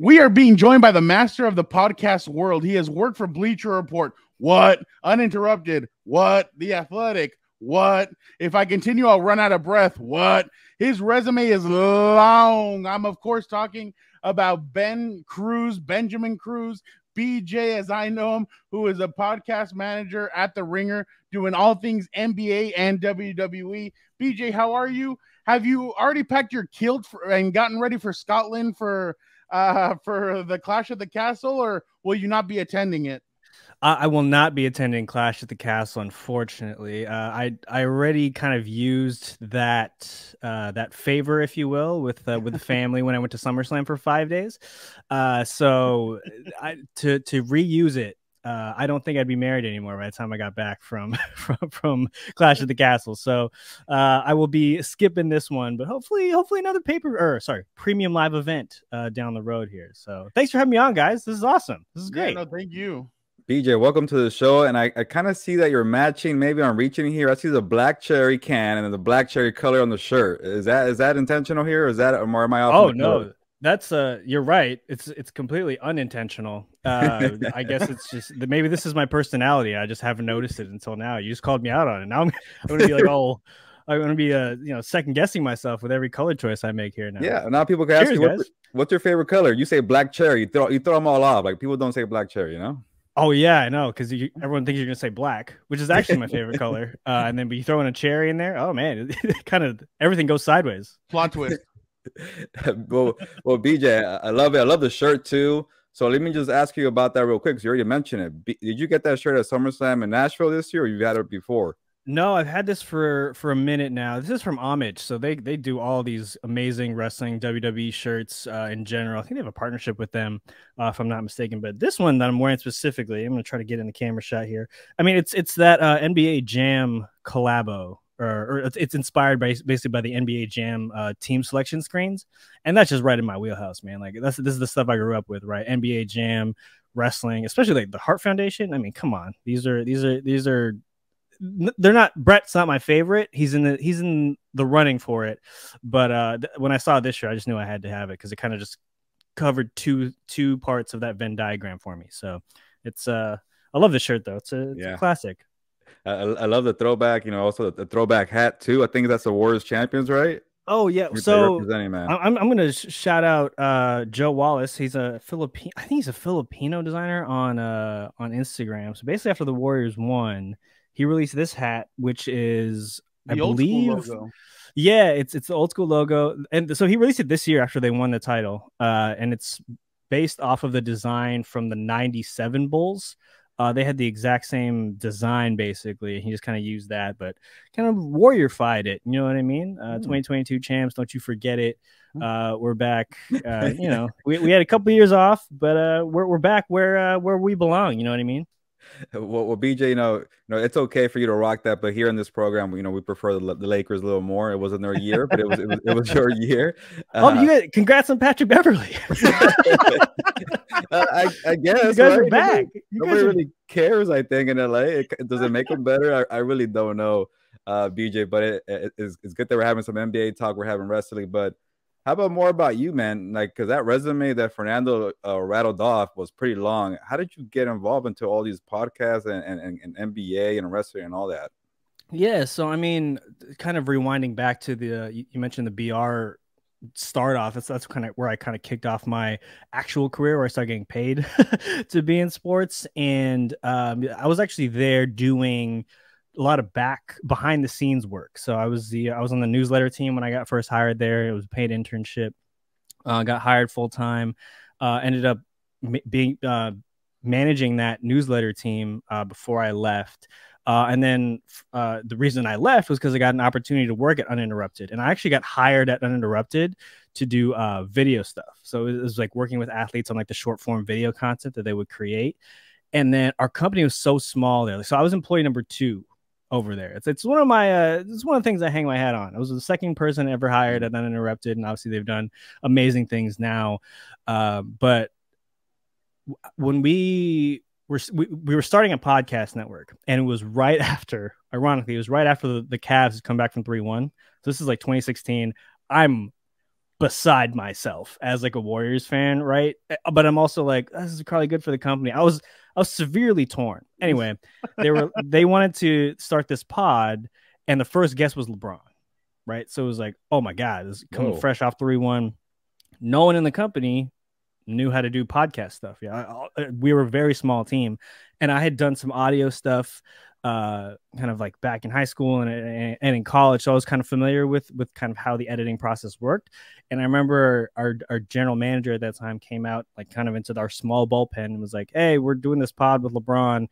We are being joined by the master of the podcast world. He has worked for Bleacher Report. What? Uninterrupted. What? The Athletic. What? If I continue, I'll run out of breath. What? His resume is long. I'm, of course, talking about Ben Cruz, Benjamin Cruz, BJ, as I know him, who is a podcast manager at The Ringer, doing all things NBA and WWE. BJ, how are you? Have you already packed your kilt and gotten ready for Scotland for the Clash at the Castle, or will you not be attending it? I will not be attending Clash at the Castle, unfortunately. I already kind of used that that favor, if you will, with the family when I went to SummerSlam for 5 days. So to reuse it, I don't think I'd be married anymore by the time I got back from Clash at the Castle. So I will be skipping this one, but hopefully another premium live event down the road here. So thanks for having me on, guys. This is awesome. This is great. Yeah, no, thank you. BJ, welcome to the show. And I kind of see that you're matching. Maybe I'm reaching here. I see the black cherry can and then the black cherry color on the shirt. Is that intentional here, or is that, or am I off? Oh no, that's you're right. It's completely unintentional. I guess it's just maybe this is my personality. I just haven't noticed it until now. You just called me out on it. Now I'm gonna be like, oh, I'm gonna be second guessing myself with every color choice I make here now. Yeah, now people can ask you what's your favorite color. You say black cherry. You throw them all off. Like, people don't say black cherry, you know. Oh yeah, I know, because everyone thinks you're gonna say black, which is actually my favorite color. And then you throw in a cherry in there. Oh man, it kind of everything goes sideways. Plot twist. well, BJ, I love it. I love the shirt too. So let me just ask you about that real quick, because you already mentioned it. Did you get that shirt at SummerSlam in Nashville this year, or you've had it before? No, I've had this for a minute now. This is from Homage, so they do all these amazing wrestling WWE shirts in general. I think they have a partnership with them, if I'm not mistaken. But this one that I'm wearing specifically, I'm going to try to get in the camera shot here. I mean, it's that NBA Jam collabo, or it's inspired basically by the NBA Jam team selection screens, and that's just right in my wheelhouse, man. Like this is the stuff I grew up with, right? NBA Jam wrestling, especially like the Hart Foundation. I mean, come on, these are. They're not. Brett's not my favorite. He's in the running for it, but when I saw this shirt, I just knew I had to have it because it kind of just covered two parts of that Venn diagram for me. So it's I love this shirt though. It's a classic. I love the throwback. Also the throwback hat too. I think that's the Warriors champions, right? Oh yeah. So I'm gonna shout out Joe Wallace. He's a Filipino. I think he's a Filipino designer on Instagram. So basically, after the Warriors won, he released this hat, which is, I believe, yeah, it's the old school logo. And so he released it this year after they won the title. And it's based off of the design from the 97 Bulls. They had the exact same design, basically. He just kind of used that, but kind of warrior-fied it. You know what I mean? 2022 champs, don't you forget it. We're back. We had a couple years off, but we're back where we belong. You know what I mean? Well, BJ, it's okay for you to rock that, but here in this program, we prefer the Lakers a little more. It wasn't their year, but it was your year. Congrats on Patrick Beverly. I guess you guys are back. Nobody really cares. I think in LA, does it make them better? I really don't know, BJ. But it's good that we're having some NBA talk. We're having wrestling, but how about more about you, man? Like, because that resume that Fernando rattled off was pretty long. How did you get involved into all these podcasts and NBA and wrestling and all that? Yeah, so I mean, kind of rewinding back to you mentioned the BR start off. That's kind of where I kind of kicked off my actual career, where I started getting paid to be in sports. And I was actually there doing a lot of behind the scenes work. So I was on the newsletter team when I got first hired there. It was a paid internship. Got hired full time. Ended up being managing that newsletter team before I left. And then the reason I left was because I got an opportunity to work at Uninterrupted, and I actually got hired at Uninterrupted to do video stuff. So it was like working with athletes on like the short form video content that they would create. And then our company was so small there. So I was employee number 2 over there. It's one of my it's one of the things I hang my hat on. I was the second person ever hired at Uninterrupted, and obviously they've done amazing things now. But when we were starting a podcast network, and it was right after, ironically, it was right after the Cavs had come back from 3-1. So this is like 2016. I'm beside myself as like a Warriors fan, right? But I'm also like, this is probably good for the company. I was severely torn. Anyway, they wanted to start this pod, and the first guest was LeBron, right? So it was like, oh my God, this is coming fresh off 3-1. No one in the company knew how to do podcast stuff. Yeah, we were a very small team, and I had done some audio stuff kind of like back in high school and in college, so I was kind of familiar with kind of how the editing process worked. And I remember our general manager at that time came out like kind of into our small bullpen and was like, hey, we're doing this pod with LeBron,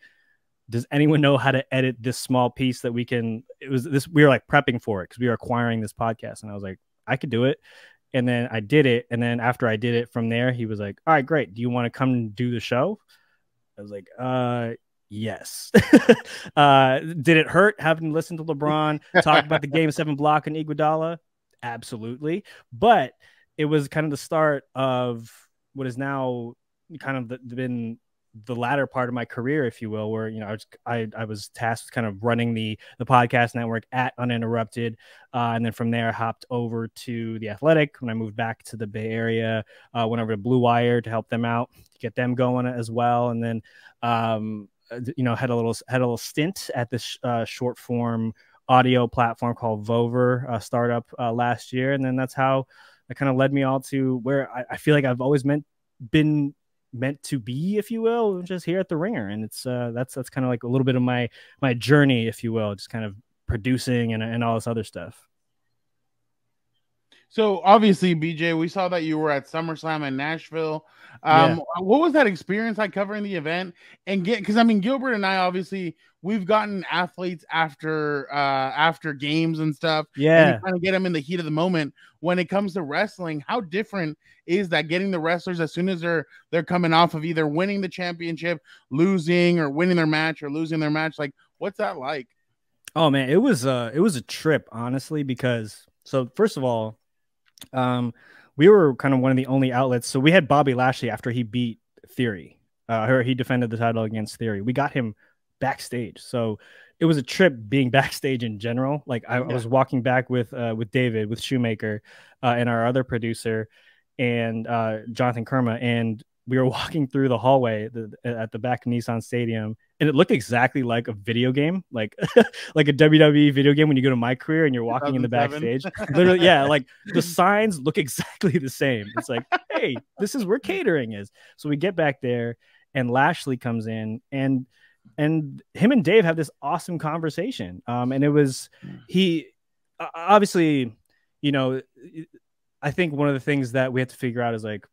does anyone know how to edit this small piece that we can? We were like prepping for it because we were acquiring this podcast, and I was like, I could do it. And then I did it. And then after I did it from there, he was like, all right, great. Do you want to come and do the show? I was like, yes. Did it hurt having to listen to LeBron talk about the Game 7 block in Iguodala? Absolutely. But it was kind of the start of what is now kind of been the latter part of my career, if you will, where, you know, I was tasked with kind of running the podcast network at Uninterrupted. And then from there, I hopped over to The Athletic when I moved back to the Bay Area, went over to Blue Wire to help them out, to get them going as well. And then, you know, had a little stint at this short form audio platform called Vover, a startup last year. And then that's how it kind of led me all to where I feel like I've always been meant to be, if you will, just here at the Ringer. And it's that's kind of like a little bit of my journey, if you will, just kind of producing and all this other stuff. So obviously, BJ, we saw that you were at SummerSlam in Nashville. What was that experience like covering the event? And because I mean, Gilbert and I, obviously, we've gotten athletes after games and stuff. Yeah, and you kind of get them in the heat of the moment. When it comes to wrestling, how different is that? Getting the wrestlers as soon as they're coming off of either winning the championship, losing, or winning their match, or losing their match. Like, what's that like? Oh man, it was a trip, honestly, because first of all, we were kind of one of the only outlets. So we had Bobby Lashley after he beat Theory, or he defended the title against Theory. We got him backstage. So it was a trip being backstage in general. Like I was walking back with David, with Shoemaker, and our other producer, and Jonathan Kerma, and we were walking through the hallway at the back of Nissan Stadium, and it looked exactly like a video game, like like a WWE video game when you go to My Career and you're walking in the backstage. Literally, yeah, like the signs look exactly the same. It's like, hey, this is where catering is. So we get back there, and Lashley comes in, and him and Dave have this awesome conversation. And it was, he obviously, you know, I think one of the things that we have to figure out is like,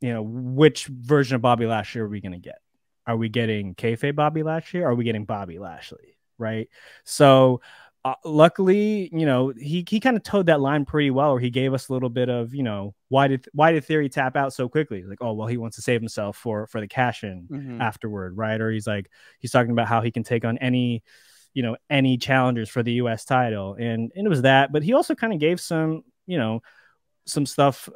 you know, which version of Bobby Lashley are we going to get? Are we getting kayfabe Bobby Lashley, or are we getting Bobby Lashley? Right. So luckily, you know, he kind of towed that line pretty well, where he gave us a little bit of, you know, why did Theory tap out so quickly? Like, oh, well, he wants to save himself for the cash in afterward. Right. Or he's talking about how he can take on any challengers for the US title. And it was that, but he also kind of gave some, you know, some stuff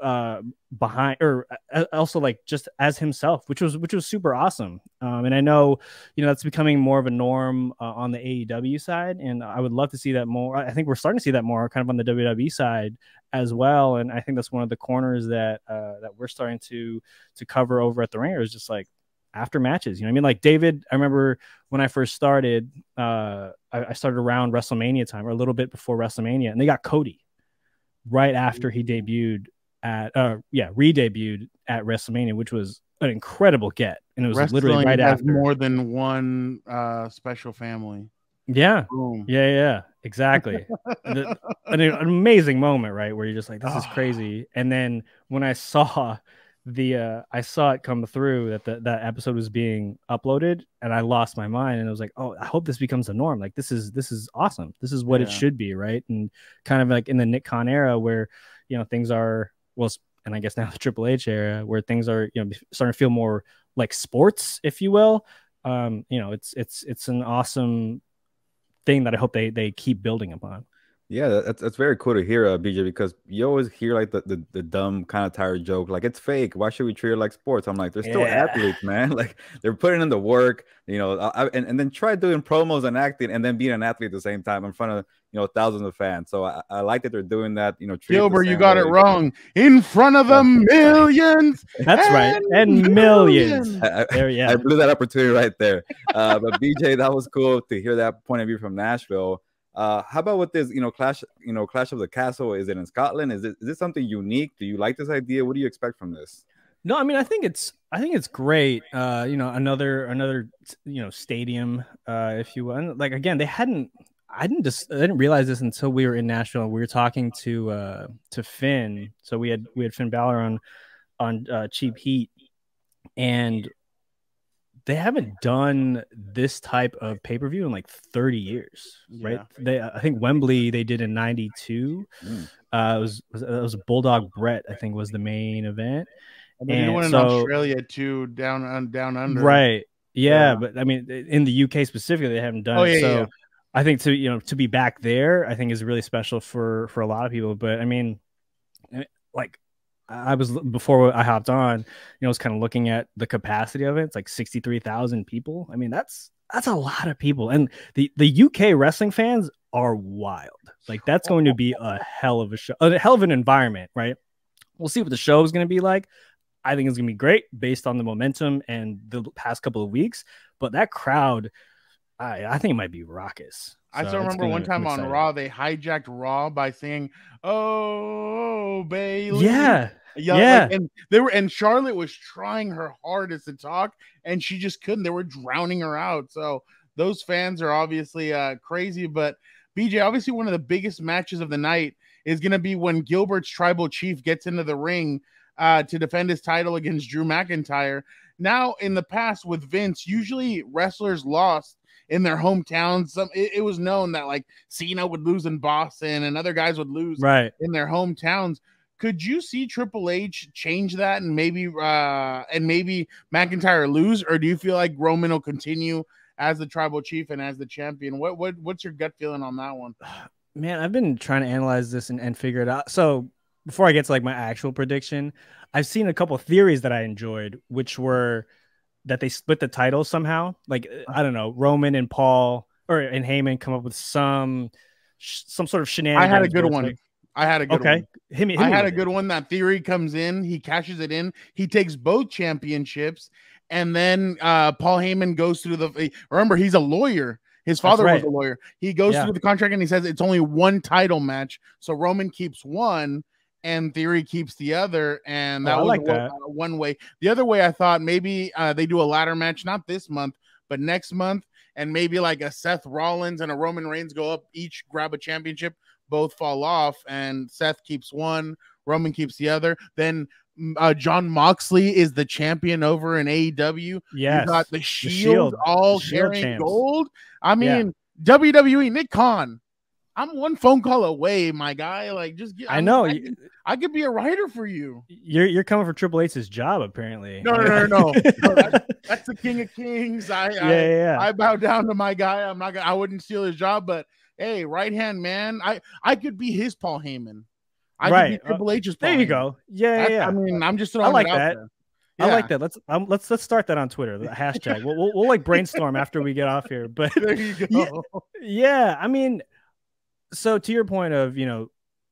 behind, or also like just as himself, which was super awesome. And I know, you know, that's becoming more of a norm on the AEW side, and I would love to see that more. I think we're starting to see that more kind of on the WWE side as well. And I think that's one of the corners that we're starting to cover over at the Ringer, is just like after matches. You know what I mean? Like David, I remember when I first started, I started around WrestleMania time, or a little bit before WrestleMania, and they got Cody right after he debuted at re-debuted at WrestleMania, which was an incredible get. And it was literally right after. More than one special family. Yeah. Boom. Yeah, exactly. an amazing moment, right? Where you're just like, this is crazy. And then when I saw it come through that episode was being uploaded, and I lost my mind, and I was like, oh, I hope this becomes the norm. Like, this is awesome. This is what it should be, right? And kind of like in the Nick Khan era, where, you know, things are, well, and I guess now the Triple H era, where things are, you know, starting to feel more like sports, if you will. You know, it's an awesome thing that I hope they keep building upon. Yeah, that's very cool to hear, BJ, because you always hear like the dumb kind of tired joke, like it's fake. Why should we treat it like sports? I'm like, they're still Yeah. athletes, man. Like they're putting in the work, and then try doing promos and acting, and then being an athlete at the same time in front of thousands of fans. So I like that they're doing that. Treat it the Gilbert, you same got it way. wrong. In front of the millions. That's right. And millions. I blew that opportunity right there. But BJ, that was cool to hear that point of view from Nashville. How about with this, Clash of the Castle? Is it in Scotland? Is this something unique? Do you like this idea? What do you expect from this? No, I mean, I think it's great. Another stadium, if you will. And like again, I didn't realize this until we were in Nashville. We were talking to Finn. So we had Finn Balor on Cheap Heat, and they haven't done this type of pay-per-view in like 30 years, right? I think Wembley they did in 92. It was Bulldog Brett, I think, was the main event. And they did one in Australia too, down under. Right. Yeah, but I mean in the UK specifically they haven't done it. So I think to be back there, I think is really special for a lot of people. But I mean, like I was, before I hopped on, I was kind of looking at the capacity of it. It's like 63,000 people. I mean, that's a lot of people. And the UK wrestling fans are wild. Like that's going to be a hell of a show, a hell of an environment, right? We'll see what the show is going to be like. I think it's going to be great based on the momentum and the past couple of weeks. But that crowd, I think it might be raucous. I still remember one time on Raw, they hijacked Raw by saying, "Oh, Bailey." Yeah. Like, and Charlotte was trying her hardest to talk, and she just couldn't. They were drowning her out. So those fans are obviously crazy. But BJ, obviously one of the biggest matches of the night is going to be when Gilbert's tribal chief gets into the ring to defend his title against Drew McIntyre. Now, in the past with Vince, usually wrestlers lost in their hometowns. It was known that like Cena would lose in Boston and other guys would lose in their hometowns. Could you see Triple H change that and maybe McIntyre lose, or do you feel like Roman will continue as the tribal chief and as the champion? What's your gut feeling on that one? Man, I've been trying to analyze this and figure it out. So before I get to like my actual prediction, I've seen a couple of theories that I enjoyed, which were that they split the title somehow. Like, I don't know, Roman and Paul and Heyman come up with some sort of shenanigans. I had a good one. Like, I had a good one. I had a good one. That theory comes in. He cashes it in. He takes both championships. And then Paul Heyman goes through remember, he's a lawyer. His father was a lawyer. He goes through the contract and he says it's only one title match. So Roman keeps one and Theory keeps the other. And that was like one way. The other way, I thought maybe they do a ladder match, not this month, but next month. And maybe like a Seth Rollins and a Roman Reigns go up, each grab a championship, both fall off, and Seth keeps one, Roman keeps the other. Then John Moxley is the champion over in AEW. Yes. You got the Shield all carrying gold. I mean, WWE, Nick Khan, I'm one phone call away, my guy. Like, just get, I could be a writer for you. You're coming for Triple H's job, apparently. No. That's the King of Kings. I bow down to my guy. I wouldn't steal his job, but hey, right hand man, I could be his Paul Heyman. I could be Triple H's Paul. There you go. Yeah. I mean, I'm just throwing it out there. I like that. Let's start that on Twitter. The hashtag. We'll like brainstorm after we get off here. But there you go. Yeah. I mean, so to your point of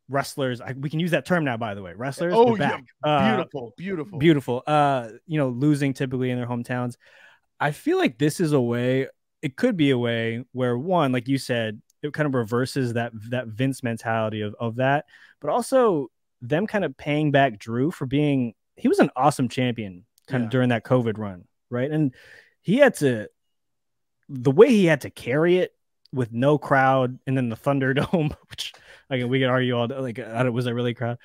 wrestlers, we can use that term now. By the way, wrestlers. Oh back. Yeah. Beautiful. Losing typically in their hometowns. I feel like this is a way. It could be a way where one, like you said, it kind of reverses that Vince mentality of that, but also them kind of paying back Drew for being. He was an awesome champion kind of during that COVID run, right? And the way he had to carry it with no crowd, and then the Thunderdome, which again we could argue all like, was that really a crowd?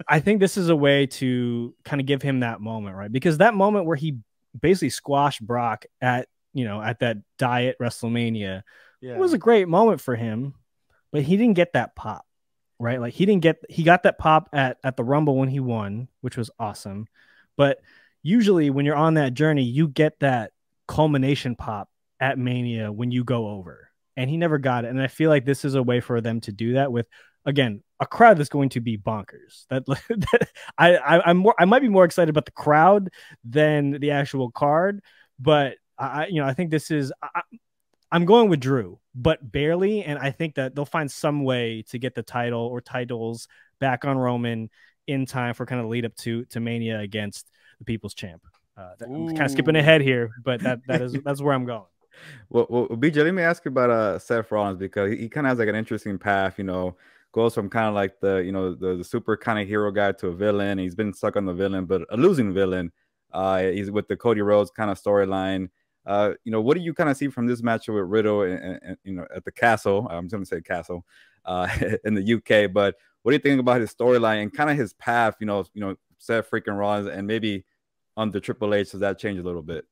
I think this is a way to kind of give him that moment, right? Because that moment where he basically squashed Brock at that Diet WrestleMania was a great moment for him, but he didn't get that pop. Right, like he got that pop at the Rumble when he won, which was awesome. But usually, when you're on that journey, you get that culmination pop at Mania when you go over, and he never got it. And I feel like this is a way for them to do that with, again, a crowd that's going to be bonkers. I might be more excited about the crowd than the actual card, but I think this is. I'm going with Drew, but barely, and I think that they'll find some way to get the title or titles back on Roman in time for kind of lead up to Mania against the People's Champ. I'm kind of skipping ahead here, but that's where I'm going. Well, BJ, let me ask you about Seth Rollins, because he kind of has like an interesting path. Goes from kind of like the super kind of hero guy to a villain. He's been stuck on the villain, but a losing villain. He's with the Cody Rhodes kind of storyline. What do you kind of see from this match with Riddle and at the castle? I'm just going to say castle in the UK, but what do you think about his storyline and kind of his path? Seth freaking Rollins, and maybe under Triple H, does that change a little bit?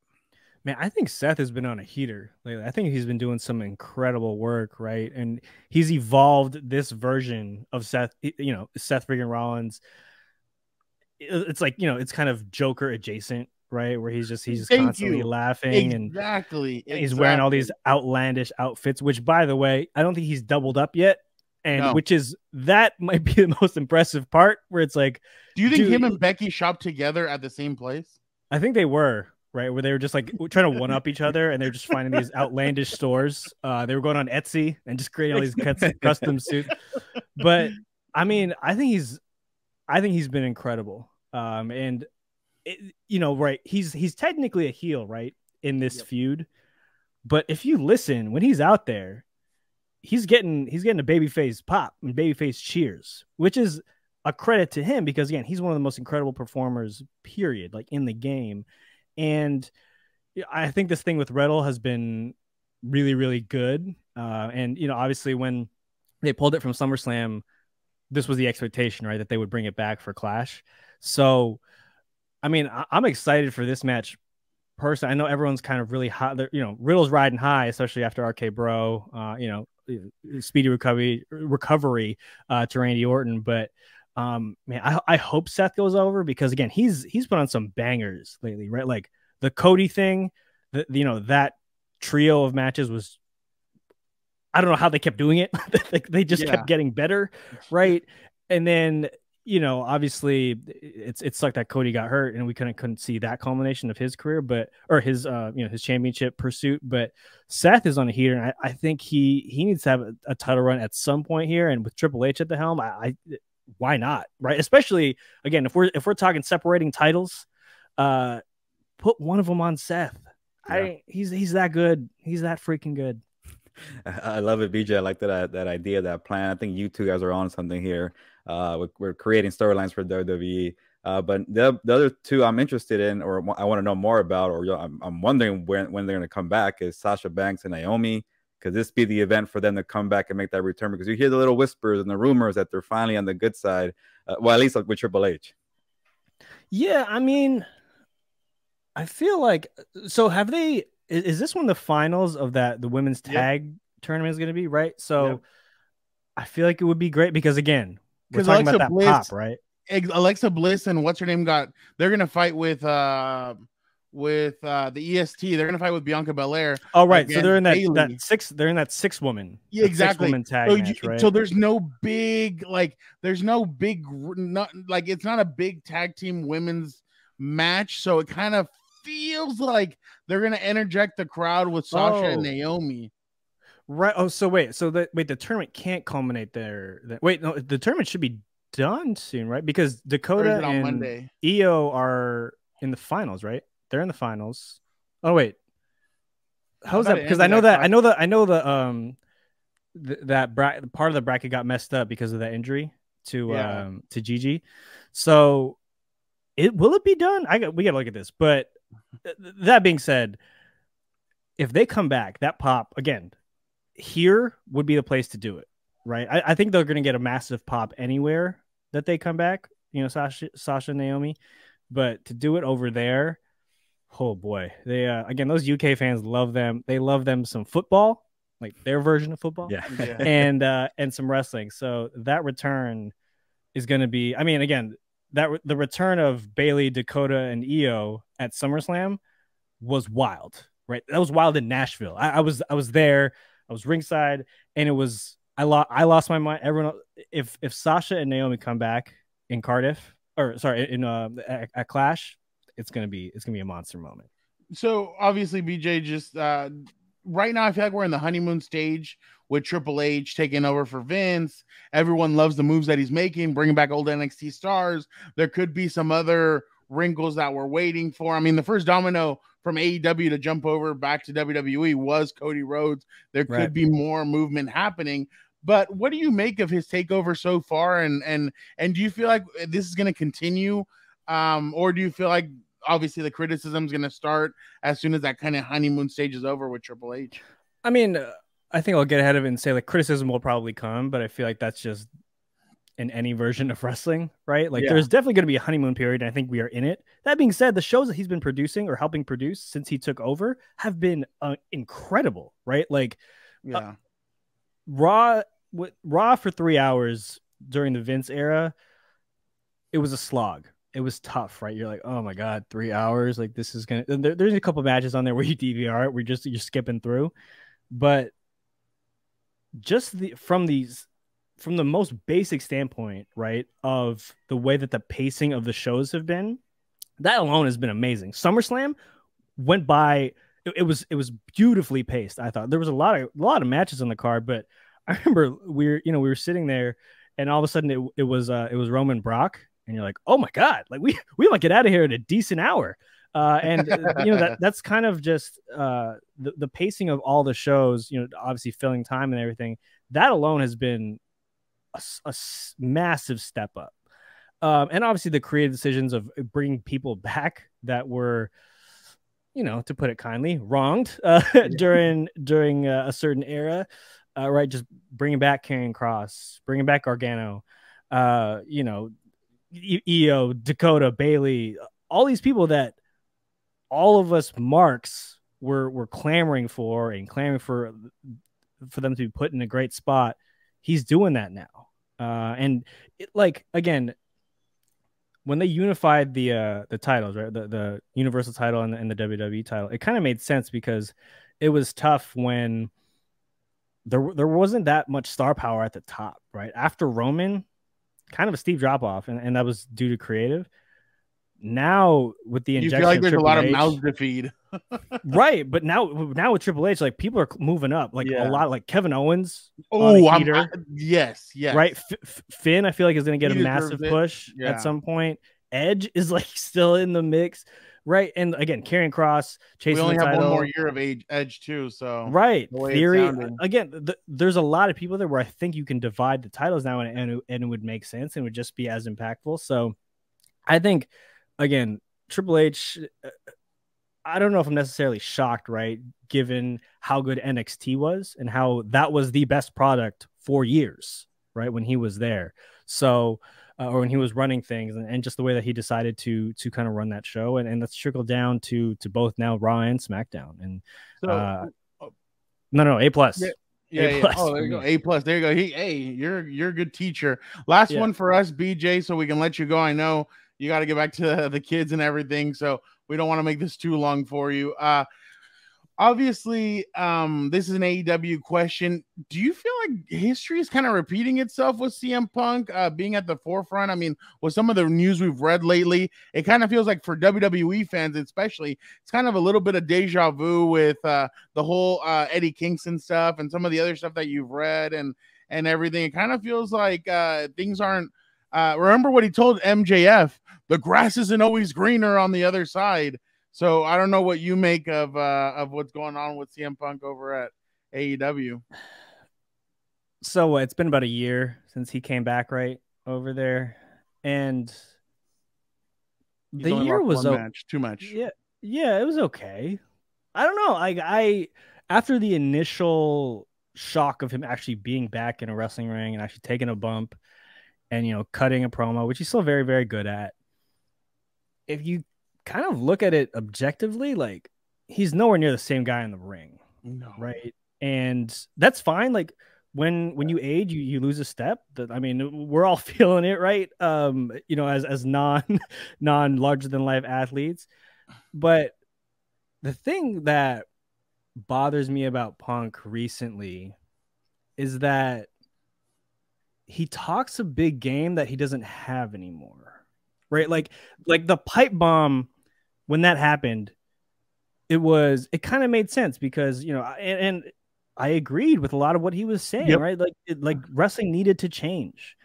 Man, I think Seth has been on a heater lately. I think he's been doing some incredible work, right? And he's evolved this version of Seth, Seth freaking Rollins. It's like, it's kind of Joker adjacent, right? Where he's just constantly laughing and he's wearing all these outlandish outfits, which, by the way, I don't think he's doubled up yet. And that might be the most impressive part, where it's like, do you think him and Becky shopped together at the same place? I think they were. Right, where they were just like trying to one up each other, and they're just finding these outlandish stores. They were going on Etsy and just creating all these custom suits. But I mean, I think he's been incredible. And right, he's technically a heel, right, in this feud. But if you listen, when he's out there, he's getting a babyface pop and babyface cheers, which is a credit to him, because again, he's one of the most incredible performers, period, like in the game. And I think this thing with Riddle has been really, really good. And, obviously when they pulled it from SummerSlam, this was the expectation, right, that they would bring it back for Clash. So, I mean, I'm excited for this match. Personally, I know everyone's kind of really hot. Riddle's riding high, especially after RK Bro, speedy recovery to Randy Orton. But man, I hope Seth goes over, because again, he's put on some bangers lately, right? Like the Cody thing, that trio of matches was, I don't know how they kept doing it. They just kept getting better, right? And then obviously it sucked that Cody got hurt, and we couldn't see that culmination of his career, or his his championship pursuit. But Seth is on a heater, and I think he needs to have a title run at some point here, and with Triple H at the helm, why not, right? Especially again, if we're talking separating titles, put one of them on Seth. He's that good. He's that freaking good. I love it, BJ. I like that idea, that plan. I think you two guys are on something here. We're creating storylines for WWE. But the other two I'm interested in, or I want to know more about, or I'm wondering when they're going to come back, is Sasha Banks and Naomi. Could this be the event for them to come back and make that return? Because you hear the little whispers and the rumors that they're finally on the good side. Well, at least with Triple H. Yeah, I mean, I feel like, so have they, is this one of the finals of the women's tag tournament is going to be, right? So I feel like it would be great, because again, we're talking about that pop, right? Alexa Bliss and what's her name they're going to fight with the EST. They're gonna fight with Bianca Belair. Oh, right. So they're in that six. They're in that 6 woman. Yeah, exactly. 6 woman tag match, right? So there's no big it's not a big tag team women's match. So it kind of feels like they're gonna interject the crowd with Sasha and Naomi. Right. Oh, so wait. So the tournament can't culminate there. Wait, no, the tournament should be done soon, right? Because Dakota and Monday. Io are in the finals, right? They're in the finals. Oh wait, how's that? Because I know that part of the bracket got messed up because of that injury to Gigi. So will it be done? We gotta look at this. But that being said, if they come back, that pop again here would be the place to do it, right? I think they're gonna get a massive pop anywhere that they come back. Sasha and Naomi, but to do it over there. Oh boy, they again, those UK fans love them. They love them some football, like their version of football, and some wrestling. So that return is going to be. I mean, again, the return of Bayley, Dakota, and Io at SummerSlam was wild, right? That was wild in Nashville. I was there. I was ringside, and it was I lost my mind. Everyone, if Sasha and Naomi come back in Cardiff, or sorry, in at Clash, it's gonna be a monster moment. So obviously, BJ, just right now, I feel like we're in the honeymoon stage with Triple H taking over for Vince. Everyone loves the moves that he's making, bringing back old NXT stars. There could be some other wrinkles that we're waiting for. I mean, the first domino from AEW to jump over back to WWE was Cody Rhodes. There could be more movement happening. But what do you make of his takeover so far? And do you feel like this is going to continue? Or do you feel like obviously the criticism is going to start as soon as that kind of honeymoon stage is over with Triple H? I mean, I think I'll get ahead of it and say like criticism will probably come, but I feel like that's just in any version of wrestling, right? Like there's definitely going to be a honeymoon period, and I think we are in it. That being said, the shows that he's been producing or helping produce since he took over have been incredible, right? Like Raw for 3 hours during the Vince era, it was a slog. It was tough, right? You're like, oh my God, 3 hours. Like this is going to, there's a couple matches on there where you DVR it, where you're skipping through, but just from the most basic standpoint, right, of the way that the pacing of the shows have been, that alone has been amazing. SummerSlam went by, it was beautifully paced. I thought there was a lot of matches on the card, but I remember we were sitting there, and all of a sudden it was Roman Brock, and you're like, oh my God, like we might get out of here at a decent hour. And that's kind of just the pacing of all the shows, obviously filling time and everything. That alone has been a massive step up. And obviously the creative decisions of bringing people back that were, to put it kindly, wronged during a certain era, right? Just bringing back Karrion Kross, bringing back Gargano, Io, Dakota, Bailey, all these people that all of us marks were clamoring for them to be put in a great spot. He's doing that now. And again, when they unified the titles, right, the Universal title and the WWE title, it kind of made sense because it was tough when there wasn't that much star power at the top, right? After Roman, kind of a steep drop off, and that was due to creative. Now with the injection, you feel like there's Triple a lot H, of mouths to feed, right? But now with Triple H, like people are moving up, like a lot, like Kevin Owens. Yes, right. Finn, I feel like is going to get a massive push at some point. Edge is like still in the mix, right? And again, Karrion Kross chasing the title. We only have one more year of Edge too, so right. Theory again. There's a lot of people there where I think you can divide the titles now, and it would make sense and would just be as impactful. So I think. Again, Triple H, I don't know if I'm necessarily shocked, right? Given how good NXT was and how that was the best product for years, right? When he was there. So, or when he was running things and just the way that he decided to kind of run that show. And that's trickled down to both now Raw and SmackDown. And no, A+. Yeah. Oh, there you go. A+. There you go. You're a good teacher. Last one for us, BJ, so we can let you go. I know you got to get back to the kids and everything, so we don't want to make this too long for you. Obviously, this is an AEW question. Do you feel like history is kind of repeating itself with CM Punk being at the forefront? I mean, with some of the news we've read lately, it kind of feels like for WWE fans especially, it's kind of a little bit of deja vu with the whole Eddie Kingston stuff and some of the other stuff that you've read and everything. It kind of feels like things aren't remember what he told MJF, the grass isn't always greener on the other side. So I don't know what you make of what's going on with CM Punk over at AEW. So it's been about a year since he came back right over there, and the year was too much. Yeah, it was okay. I don't know. I after the initial shock of him actually being back in a wrestling ring and actually taking a bump and cutting a promo, which he's still very, very good at. If you kind of look at it objectively, like he's nowhere near the same guy in the ring. No. Right. And that's fine. Like when you age, you lose a step. I mean, we're all feeling it, right? As non larger than life athletes. But the thing that bothers me about Punk recently is that he talks a big game that he doesn't have anymore, right? Like the pipe bomb, when that happened, it kind of made sense because, you know, and I agreed with a lot of what he was saying, right? Like wrestling needed to change,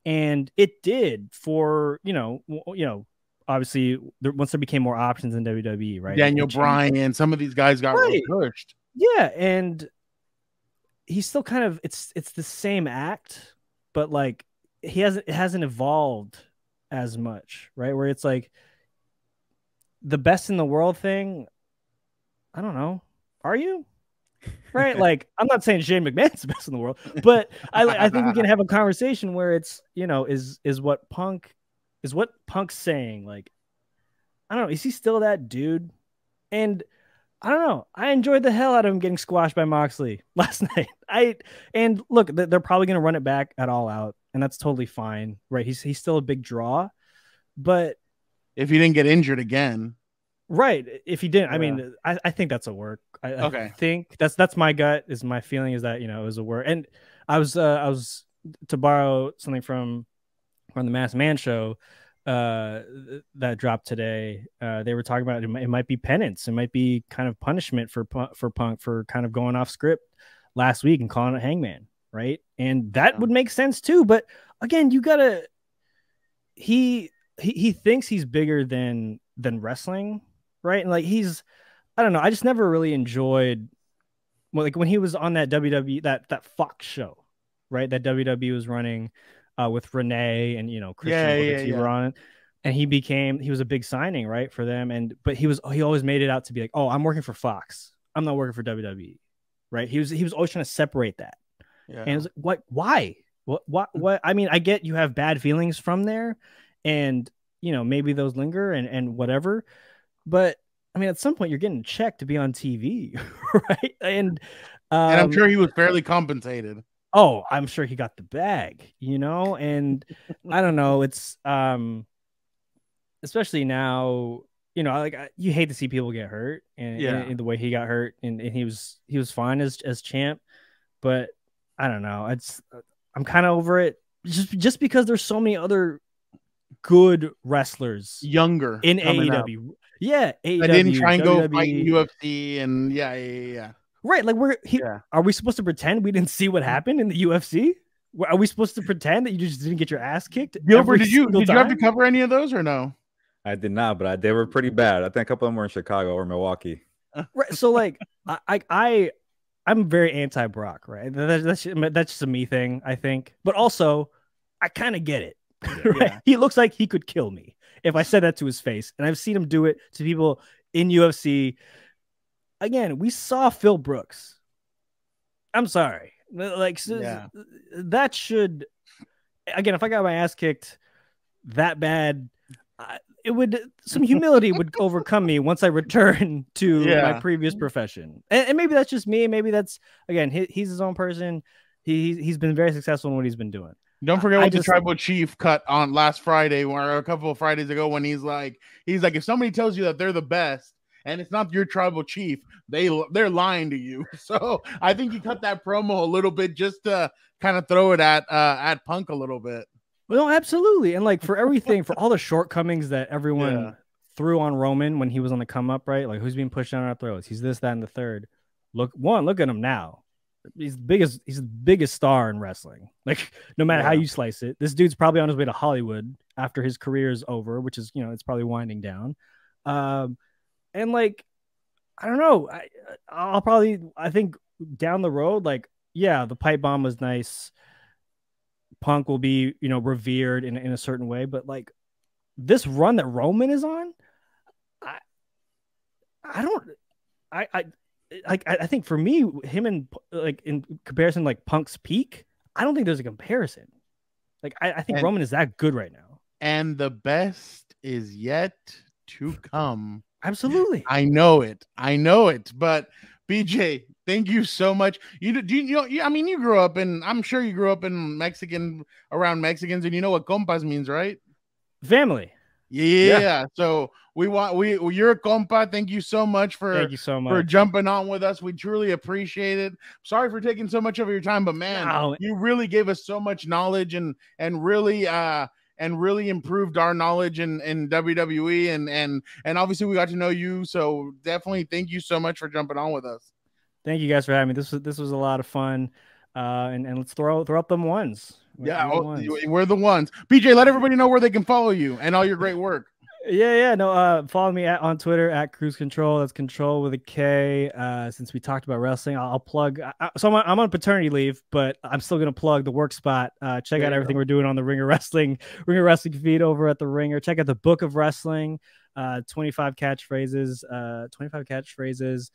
and it did for, you know, obviously once there became more options in WWE, right? Daniel Bryan, some of these guys got pushed. Yeah, and he's still kind of it's the same act, but like it hasn't evolved as much, right? Where it's like the best in the world thing. I don't know. Are you? Right? Like, I'm not saying Shane McMahon's the best in the world, but I think we can have a conversation where it's, you know, is what Punk's saying. Like, I don't know. Is he still that dude? And I don't know. I enjoyed the hell out of him getting squashed by Moxley last night. And look, they're probably going to run it back at All Out, and that's totally fine, right? He's still a big draw, but if he didn't get injured again. Right. If he didn't, I mean, I think that's a work. I think that's my gut, is my feeling is that, you know, it was a work. And I was to borrow something from the Masked Man show that dropped today. They were talking about it might be penance. It might be kind of punishment for Punk for kind of going off script last week and calling it Hangman. Right. And that would make sense too. But again, you gotta, he thinks he's bigger than wrestling. Right. And like I don't know. I just never really enjoyed, well, like when he was on that WWE, that Fox show, right? That WWE was running with Renee and, you know, Christian were on it. And he was a big signing, right, for them. But he always made it out to be like, oh, I'm working for Fox. I'm not working for WWE. Right. He was always trying to separate that. Yeah. And it was like, what, why? What? I mean, I get you have bad feelings from there, and, you know, maybe those linger and whatever. But I mean, at some point, you're getting checked to be on TV, right? And I'm sure he was fairly compensated. Oh, I'm sure he got the bag, you know. And I don't know. It's especially now, you know, like you hate to see people get hurt, and in the way he got hurt, and he was fine as champ, but I don't know. I'm kind of over it, just because there's so many other good wrestlers younger in AEW. Yeah, AEW, I didn't try and go fight in UFC, and yeah. Right, like are we supposed to pretend we didn't see what happened in the UFC? Are we supposed to pretend that you just didn't get your ass kicked? Gilbert, did you have to cover any of those or no? I did not, but they were pretty bad. I think a couple of them were in Chicago or Milwaukee. Right, so like I'm very anti-Brock, right? That's just a me thing, I think. But also, I kind of get it. Right? Yeah. He looks like he could kill me if I said that to his face, and I've seen him do it to people in UFC. Again, we saw Phil Brooks. I'm sorry, like that should. Again, if I got my ass kicked that bad, some humility would overcome me once I return to my previous profession. And maybe that's just me. Maybe that's, again, he's his own person. He's been very successful in what he's been doing. Don't forget what the tribal chief cut on last Friday, or a couple of Fridays ago, when he's like, if somebody tells you that they're the best and it's not your tribal chief, they're lying to you. So I think he cut that promo a little bit just to kind of throw it at Punk a little bit. Well, absolutely. And like for everything, for all the shortcomings that everyone threw on Roman when he was on the come up, right? Like, who's being pushed down our throats? He's this, that, and the third. Look at him now. He's the biggest star in wrestling. Like, no matter how you slice it, this dude's probably on his way to Hollywood after his career is over, which is, you know, it's probably winding down. And like, I don't know. I think down the road, like, yeah, the pipe bomb was nice. Punk will be, you know, revered in a certain way, but like this run that Roman is on, I think for me, him and, like, in comparison, like Punk's peak, I don't think there's a comparison. Like, I think Roman is that good right now. And the best is yet to come. Absolutely. I know it. But BJ, thank you so much. You grew up in, I'm sure you grew up in around Mexicans, and you know what compas means, right? Family. Yeah. So you're a compa. Thank you so much for jumping on with us. We truly appreciate it. Sorry for taking so much of your time, but man, you really gave us so much knowledge and really improved our knowledge in WWE and obviously we got to know you. So definitely thank you so much for jumping on with us. Thank you guys for having me. This was a lot of fun. And let's throw up them ones. We're the ones. BJ, let everybody know where they can follow you and all your great work. Follow me on Twitter at Cruise Control. That's control with a K. Since we talked about wrestling, I'll plug. So I'm on paternity leave, but I'm still gonna plug the work spot. Check out everything we're doing on the Ringer Wrestling feed over at the Ringer. Check out the Book of Wrestling. 25 catchphrases. 25 catchphrases.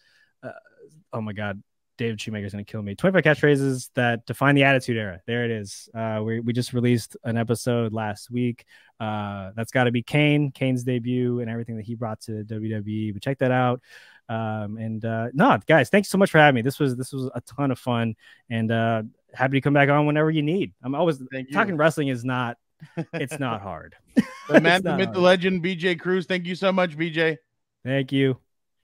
Oh my God. David Shoemaker's going to kill me. 25 catchphrases that define the Attitude Era. There it is. We just released an episode last week. That's got to be Kane's debut and everything that he brought to WWE. But check that out. Guys, thanks so much for having me. This was a ton of fun, and happy to come back on whenever you need. I'm always talking wrestling is not, it's not hard. The man, the myth, the legend, BJ Cruz. Thank you so much, BJ. Thank you.